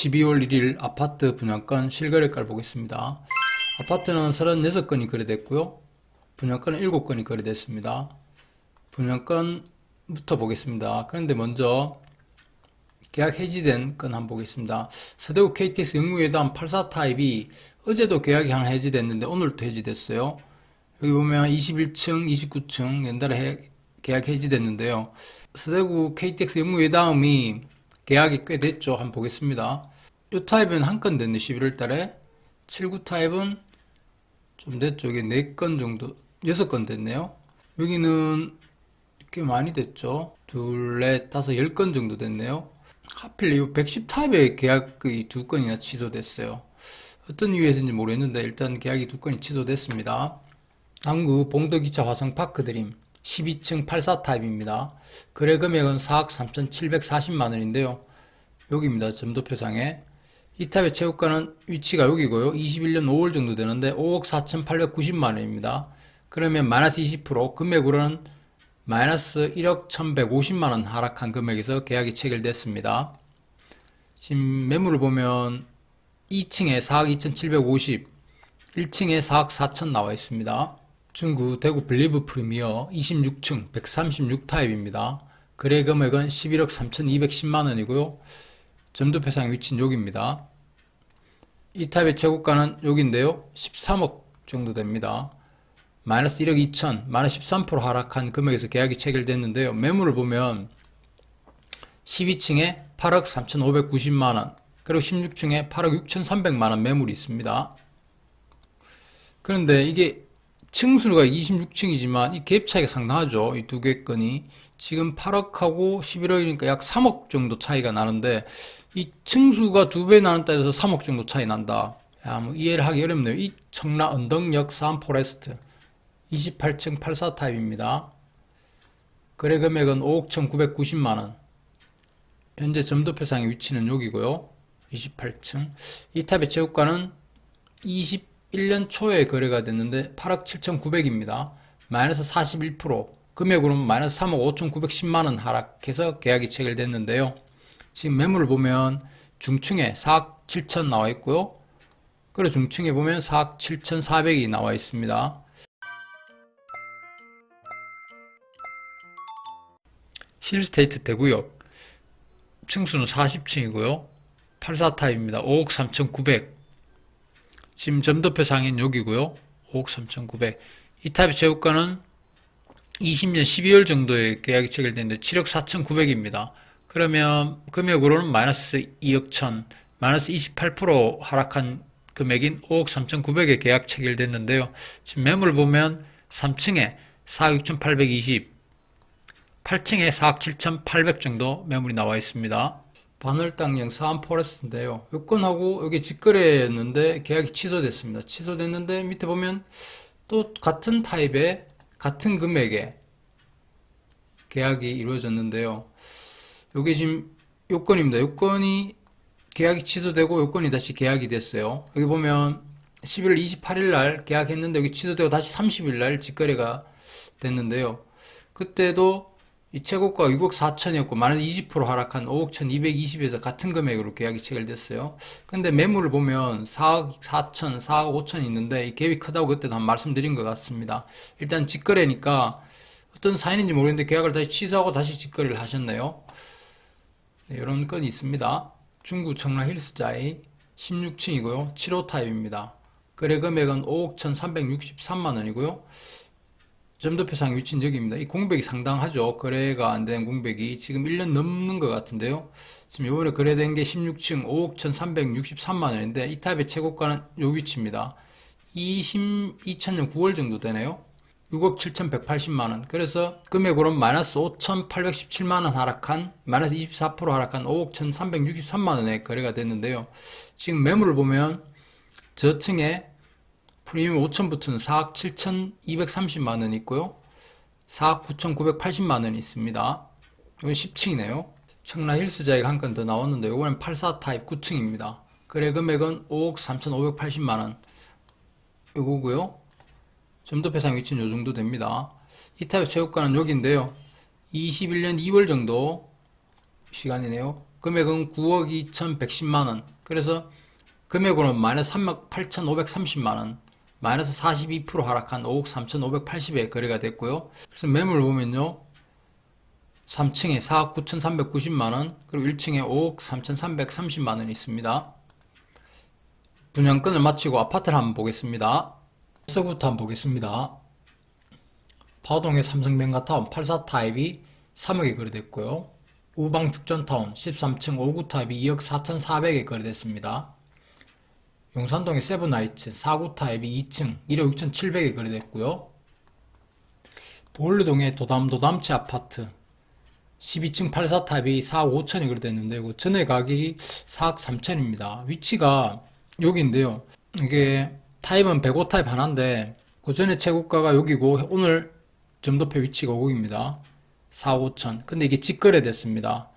12월 1일 아파트 분양권 실거래가를 보겠습니다. 아파트는 36건이 거래됐고요. 분양권은 7건이 거래됐습니다. 분양권부터 보겠습니다. 그런데 먼저 계약 해지된 건 한번 보겠습니다. 서대구 KTX 영무회담 84 타입이 어제도 계약이 하나 해지됐는데 오늘도 해지됐어요. 여기 보면 21층, 29층 연달아 계약 해지됐는데요. 서대구 KTX 영무회담이 계약이 꽤 됐죠. 한번 보겠습니다. 이 타입은 한 건 됐네. 11월 달에. 79 타입은 좀 됐죠. 이게 4건 정도, 6건 됐네요. 여기는 꽤 많이 됐죠. 둘, 넷, 다섯, 10건 정도 됐네요. 하필 이 110 타입의 계약이 2건이나 취소됐어요. 어떤 이유에서인지 모르겠는데 일단 계약이 2건이 취소됐습니다. 남구 봉도기차 화성파크 드림 12층 84 타입입니다. 거래 금액은 4억 3,740만 원인데요. 여기입니다. 점도표상에. 이 타입의 최고가는 위치가 여기고요. 21년 5월 정도 되는데 5억 4,890만 원입니다. 그러면 마이너스 20% 금액으로는 마이너스 1억 1,150만 원 하락한 금액에서 계약이 체결됐습니다. 지금 매물을 보면 2층에 4억 2,750, 1층에 4억 4천 나와 있습니다. 중구 대구 블리브 프리미어 26층 136 타입입니다. 거래 금액은 11억 3,210만 원이고요. 점도표상 위치는 여기입니다. 이 타입의 최고가는 여기인데요. 13억 정도 됩니다. 마이너스 1억 2천, 마이너스 13% 하락한 금액에서 계약이 체결됐는데요. 매물을 보면 12층에 8억 3,590만 원, 그리고 16층에 8억 6,300만 원 매물이 있습니다. 그런데 이게 층수가 26층이지만 이 갭 차이가 상당하죠. 이 두 개 건이. 지금 8억하고 11억이니까 약 3억 정도 차이가 나는데 이 층수가 2배 나는 따라서 3억 정도 차이 난다. 야, 뭐 이해를 하기 어렵네요. 이 청라 언덕역 사암포레스트 28층 84 타입입니다. 거래 금액은 5억 1,990만 원. 현재 점도표상의 위치는 여기고요. 28층. 이 타입의 최고가는 21년 초에 거래가 됐는데 8억 7,900입니다. 마이너스 41%. 금액으로는 마이너스 3억 5,910만 원 하락해서 계약이 체결됐는데요. 지금 매물을 보면 중층에 4억 7천 나와 있고요. 그리고 중층에 보면 4억 7,400이 나와 있습니다. 힐스테이트 대구역 층수는 40층이고요. 84 타입입니다. 5억 3,900. 지금 점도표상인 여기고요. 5억 3,900. 이 타입의 최고가는 20년 12월 정도에 계약이 체결됐는데 7억 4,900입니다. 그러면 금액으로는 마이너스 2억 1천, 마이너스 28% 하락한 금액인 5억 3,900에 계약 체결됐는데요. 지금 매물을 보면 3층에 4억 6,820, 8층에 4억 7,800 정도 매물이 나와 있습니다. 반월당형 사암포레스트인데요. 요건하고 여기 직거래였는데 계약이 취소됐습니다. 취소됐는데 밑에 보면 또 같은 타입의 같은 금액에 계약이 이루어졌는데요. 요게 지금 요건입니다. 요건이 계약이 취소되고 요건이 다시 계약이 됐어요. 여기 보면 11월 28일 날 계약했는데 여기 취소되고 다시 30일 날 직거래가 됐는데요. 그때도 이 최고가 6억 4천이었고 마이너스 20% 하락한 5억 1,220에서 같은 금액으로 계약이 체결됐어요. 근데 매물을 보면 4억 4천, 4억 5천이 있는데 이 갭이 크다고 그때도 한 말씀드린 것 같습니다. 일단 직거래니까 어떤 사인인지 모르겠는데 계약을 다시 취소하고 다시 직거래를 하셨네요. 네, 이런 건이 있습니다. 중구 청라 힐스자이 16층이고요. 7호 타입입니다. 거래 금액은 5억 1,363만 원이고요. 점도표상 위치는 여기입니다. 이 공백이 상당하죠. 거래가 안 된 공백이 지금 1년 넘는 것 같은데요. 지금 이번에 거래된 게 16층 5억 1,363만 원인데 이 타입의 최고가는 요 위치입니다. 2000년 9월 정도 되네요. 6억 7,180만 원. 그래서 금액으로는 마이너스 5,817만 원 하락한 마이너스 24% 하락한 5억 1,363만 원에 거래가 됐는데요. 지금 매물을 보면 저층에 프리미엄 5천부터는 4억 7,230만 원이 있고요. 4억 9,980만 원이 있습니다. 이건 10층이네요. 청라 힐스자이가 한 건 더 나왔는데 이거는 84 타입 9층입니다. 거래 금액은 5억 3,580만 원. 이거고요. 점도표상 위치는 이 정도 됩니다. 이 타입 최고가는 여기인데요. 21년 2월 정도 시간이네요. 금액은 9억 2,110만원. 그래서 금액으로는 마이너스 3억 8,530만원. 마이너스 42% 하락한 5억 3,580에 거래가 됐고요. 그래서 매물 보면요. 3층에 4억 9,390만원, 그리고 1층에 5억 3,330만원이 있습니다. 분양권을 마치고 아파트를 한번 보겠습니다. 서부터 한번 보겠습니다. 파동의 삼성뱅가타운 84 타입이 3억에 거래됐고요. 우방 죽전타운 13층 5구 타입이 2억 4,400에 거래됐습니다. 용산동의 세븐나이츠 4구 타입이 2층 1억 6,700에 거래됐고요. 보울르동의 도담도담치 아파트 12층 84 타입이 4억 5천에 거래됐는데 이거 전에 가격이 4억 3천입니다. 위치가 여기인데요. 이게 타입은 105 타입 하나인데 그 전에 최고가가 여기고 오늘 점도표 위치가 여기입니다. 4억 5천. 근데 이게 직거래 됐습니다.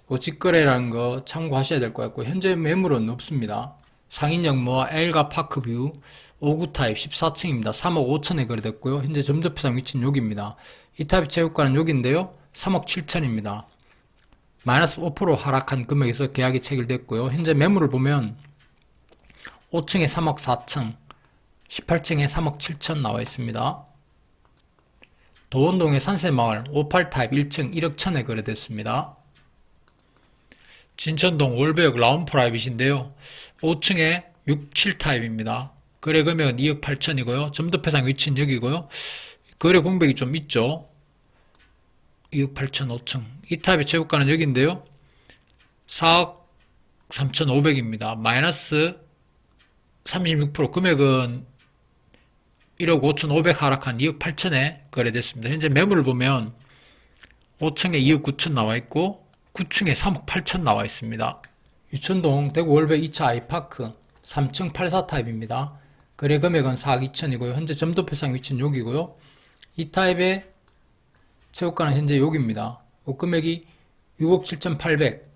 그 직거래라는 거 참고하셔야 될 것 같고 현재 매물은 없습니다. 상인역모와 엘가 파크뷰 5구 타입 14층입니다. 3억 5천에 거래됐고요. 현재 점도표상 위치는 여기입니다. 이 타입 최고가는 여기인데요. 3억 7천입니다. 마이너스 5% 하락한 금액에서 계약이 체결됐고요. 현재 매물을 보면 5층에 3억 4천, 18층에 3억 7천 나와 있습니다. 도원동의 산세마을 58 타입 1층 1억 천에 거래됐습니다. 진천동 월배역 라운프라이빗인데요. 5층에 67 타입입니다. 거래 금액은 2억 8천이고요. 점도표상 위치는 여기고요. 거래 공백이 좀 있죠. 2억 8천 5층. 이 타입의 최고가는 여기인데요. 4억 3,500입니다. 마이너스 36% 금액은 1억 5,500 하락한 2억 8천에 거래됐습니다. 현재 매물을 보면 5층에 2억 9천 나와 있고 9층에 3억 8천 나와 있습니다. 유천동 대구 월배 2차 아이파크 3층 84 타입입니다. 거래 금액은 4억 2천이고요. 현재 점도표상 위치는 여기고요. 이 타입의 최고가는 현재 여기입니다. 금액이 6억 7,800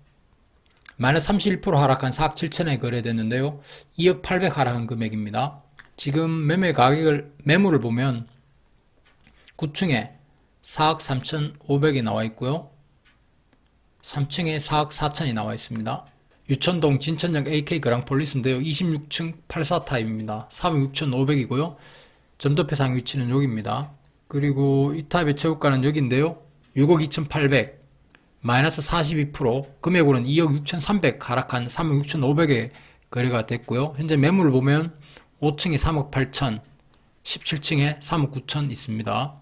마이너스 31% 하락한 4억 7천에 거래됐는데요. 2억 800 하락한 금액입니다. 지금 매물을 보면 9층에 4억 3,500이 나와 있고요. 3층에 4억 4천이 나와 있습니다. 유천동 진천역 AK 그랑폴리스인데요. 26층 84 타입입니다. 3억 6,500이고요. 점도표상 위치는 여기입니다. 그리고 이 타입의 최고가는 여기인데요. 6억 2,800 마이너스 42% 금액으로는 2억 6,300 하락한 3억 6,500에 거래가 됐고요. 현재 매물을 보면 5층에 3억 8천, 17층에 3억 9천 있습니다.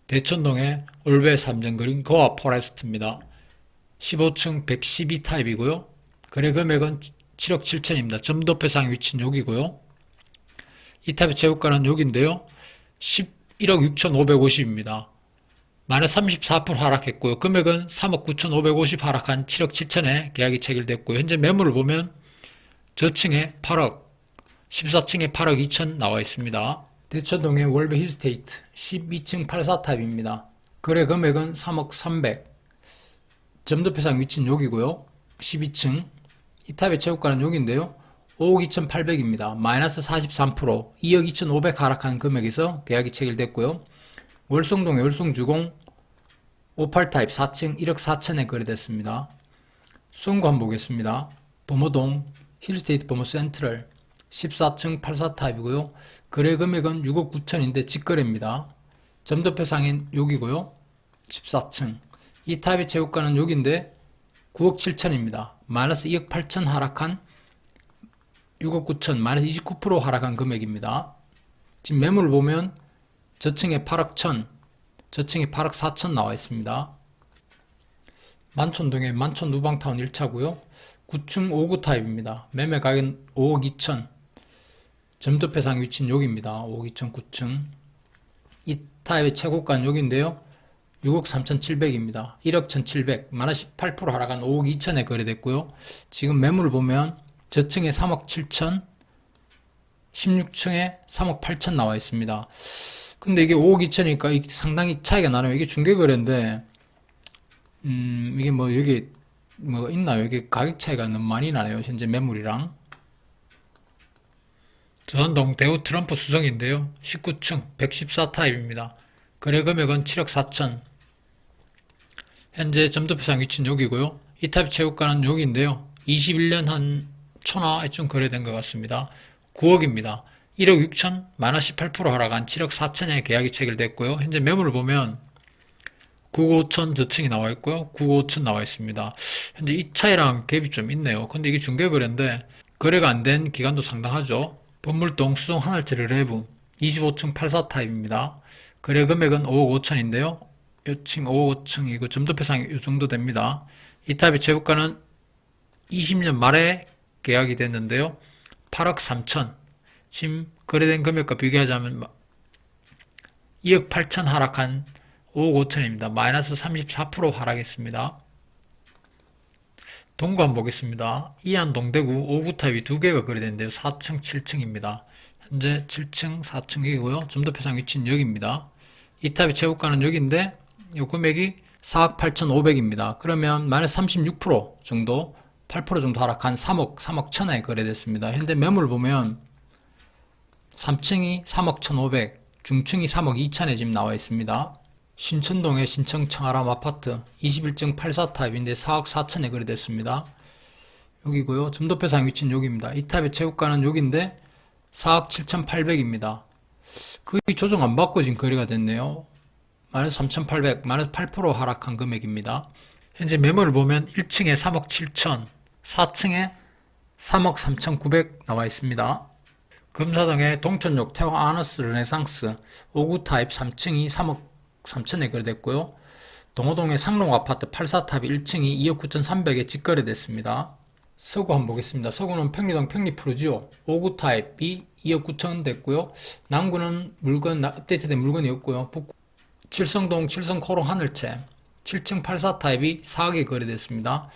대천동의 올베 3정그린 거아 포레스트입니다. 15층 112 타입이고요. 거래 금액은 7억 7천입니다. 점도표상 위치는 여기고요. 이 타입의 최고가는 여기인데요. 11억 6,550입니다. 마이너스 34% 하락했고요. 금액은 3억 9,550 하락한 7억 7천에 계약이 체결됐고요. 현재 매물을 보면 저층에 8억, 14층에 8억 2천 나와 있습니다. 대천동의 월베 힐스테이트 12층 84 타입입니다. 거래 금액은 3억 300. 점도표상 위치는 여기고요. 12층. 이 타입의 최고가는 여기인데요. 5억 2,800입니다. 마이너스 43%, 2억 2,500 하락한 금액에서 계약이 체결됐고요. 월성동의 월성주공 58 타입 4층 1억 4천에 거래됐습니다. 수원구 한번 보겠습니다. 범어동 힐스테이트 범어 센트럴 14층 84 타입이고요. 거래 금액은 6억 9천인데 직거래입니다. 점도표상인 여기고요. 14층. 이 타입의 최고가는 여기인데 9억 7천입니다. 마이너스 2억 8천 하락한 6억 9천, 마이너스 29% 하락한 금액입니다. 지금 매물을 보면 저층에 8억 1천, 저층에 8억 4천 나와 있습니다. 만촌동의 만촌 누방타운 1차고요. 9층 5구 타입입니다. 매매 가격은 5억 2천. 점도표상 위치는 여기입니다. 5억 2천 9층. 이 타입의 최고가는 여기인데요. 6억 3,700입니다. 1억 1,700, 마이너스 18% 하락한 5억 2천에 거래됐고요. 지금 매물을 보면 저층에 3억 7천, 16층에 3억 8천 나와 있습니다. 근데 이게 5억 2천이니까 상당히 차이가 나네요. 이게 중개거래인데, 이게 뭐 여기 뭐 있나요? 이게 가격 차이가 너무 많이 나네요. 현재 매물이랑. 두산동 대우 트럼프 수성인데요. 19층 114 타입입니다. 거래 금액은 7억 4천. 현재 점도표상 위치는 여기고요. 이타입 최고가는 여기인데요. 21년 한 초나쯤 거래된 것 같습니다. 9억입니다. 1억 6천, 마이너스 18% 하락한 7억 4천에 계약이 체결됐고요. 현재 매물을 보면 9억 5천 저층이 나와 있고요. 9억 5천 나와 있습니다. 현재 이 차이랑 갭이 좀 있네요. 근데 이게 중개거래인데 거래가 안 된 기간도 상당하죠. 건물동 수성 하늘채를 레브 25층 84 타입입니다. 거래 금액은 5억 5천인데요. 요층 5억 5층이고 점도표상 이 정도 됩니다. 이 타입의 최고가는 20년 말에 계약이 됐는데요. 8억 3천. 지금 거래된 금액과 비교하자면 2억 8천 하락한 5억 5천입니다. 마이너스 34% 하락했습니다. 동구 한번 보겠습니다. 이안 동대구 5구 타입이 두 개가 거래됐는데요. 4층, 7층입니다. 현재 7층, 4층이고요. 점도표상 위치는 여기입니다. 이 타입의 최고가는 여기인데 이 금액이 4억 8,500입니다. 그러면 마이너스 36% 정도, 8% 정도 하락한 3억 천에 거래됐습니다. 현재 매물 보면 3층이 3억 1,500, 중층이 3억 2천에 지금 나와 있습니다. 신천동의 신청 청아람 아파트 21층 84 타입인데 4억 4천에 거래됐습니다. 여기고요. 점도표상 위치는 여기입니다. 이 타입의 최고가는 여기인데 4억 7,800입니다. 거의 조정 안 받고 지금 거래가 됐네요. 마이너스 3,800, 마이너스 8% 하락한 금액입니다. 현재 매물을 보면 1층에 3억 7천, 4층에 3억 3,900 나와 있습니다. 금사동의 동천역 태왕 아너스 르네상스 5구 타입 3층이 3억 3천에 거래됐고요. 동호동의 상록 아파트 84타입 1층이 2억 9,300에 직거래됐습니다. 서구 한번 보겠습니다. 서구는 평리동 평리프루지오 5구 타입이 2억 9천 됐고요. 남구는 업데이트된 물건이 없고요. 북구 칠성동 칠성코롱 하늘채 7층 84 타입이 4억에 거래됐습니다.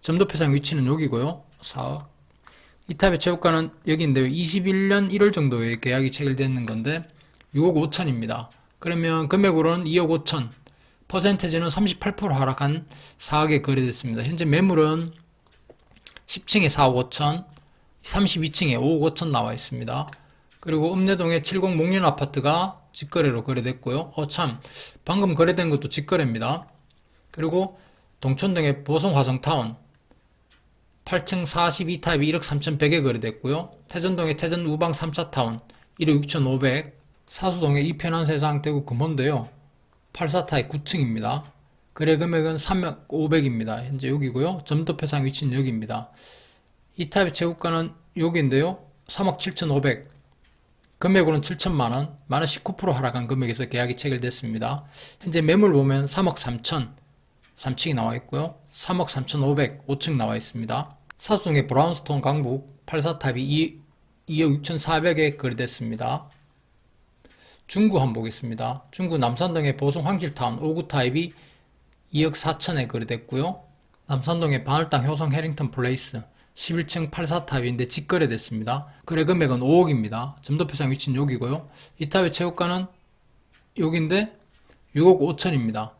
점도표상 위치는 여기고요. 4억. 이 타입의 최고가는 여기인데요. 21년 1월 정도에 계약이 체결되는 건데 6억 5천입니다. 그러면 금액으로는 2억 5천, 퍼센테이지는 38% 하락한 4억에 거래됐습니다. 현재 매물은 10층에 4억 5천, 32층에 5억 5천 나와 있습니다. 그리고 읍내동의 70 목련 아파트가 직거래로 거래됐고요. 방금 거래된 것도 직거래입니다. 그리고 동천동의 보성 화성타운 8층 42 타입이 1억 3,100에 거래됐고요. 태전동의 태전 우방 3차 타운 1억 6,500, 사수동의 이편한 세상 대구 금호인데요. 84 타입 9층입니다. 거래 금액은 3억 500입니다. 현재 여기고요. 점도표상 위치는 여기입니다. 이 타입의 최고가는 여기인데요. 3억 7,500. 금액으로는 7천만원, 마이너스 19% 하락한 금액에서 계약이 체결됐습니다. 현재 매물 보면 3억 3천, 3층이 나와 있고요. 3억 3,500, 5층 나와 있습니다. 사수동의 브라운스톤 강북 84 타입이 2억 6,400에 거래됐습니다. 중구 한번 보겠습니다. 중구 남산동의 보성 황실타운 5구 타입이 2억 4천에 거래됐고요. 남산동의 바늘땅 효성 해링턴 플레이스 11층 84 타입인데 직거래됐습니다. 거래 금액은 5억입니다. 점도표상 위치는 여기고요. 이 타입의 최고가는 여기인데 6억 5천입니다.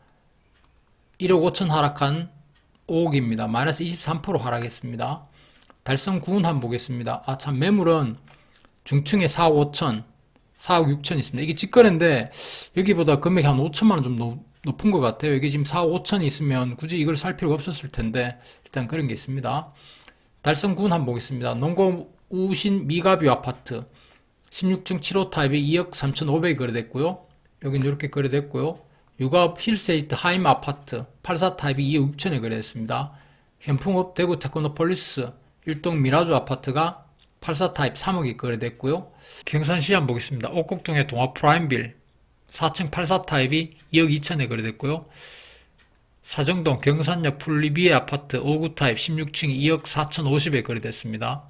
1억 5천 하락한 5억입니다. 마이너스 23% 하락했습니다. 달성 구운 한번 보겠습니다. 매물은 중층에 4억 5천, 4억 6천 있습니다. 이게 직거래인데 여기보다 금액이 한 5천만원 좀 높은 것 같아요. 이게 지금 4억 5천이 있으면 굳이 이걸 살 필요가 없었을 텐데 일단 그런 게 있습니다. 달성군 한번 보겠습니다. 농고 우신 미가뷰 아파트 16층 7호 타입이 2억 3,500이 거래됐고요. 여긴 이렇게 거래됐고요. 육업 힐세이트 하임 아파트 84 타입이 2억 6천에 거래됐습니다. 현풍업 대구 테크노폴리스 1동 미라주 아파트가 84 타입 3억이 거래됐고요. 경산시 한번 보겠습니다. 옥곡동의 동아 프라임빌 4층 84 타입이 2억 2천에 거래됐고요. 사정동 경산역 풀리비에 아파트 5구 타입 16층이 2억 4,050에 거래됐습니다.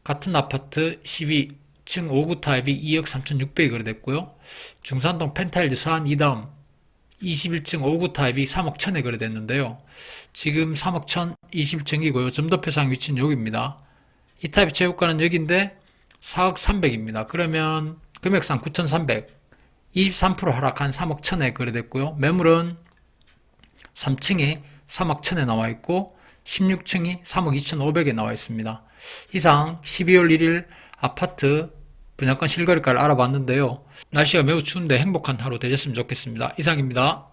같은 아파트 12층 5구 타입이 2억 3,600에 거래됐고요. 중산동 펜타일즈 서안 2다음 21층 5구 타입이 3억 1,000에 거래됐는데요. 지금 3억 1,000 21층이고요. 점도표상 위치는 여기입니다. 이 타입의 최고가는 여기인데 4억 300입니다. 그러면 금액상 9,300, 23% 하락한 3억 1,000에 거래됐고요. 매물은 3층이 3억 1,000에 나와 있고 16층이 3억 2,500에 나와 있습니다. 이상 12월 1일 아파트 분양권 실거래가를 알아봤는데요. 날씨가 매우 추운데 행복한 하루 되셨으면 좋겠습니다. 이상입니다.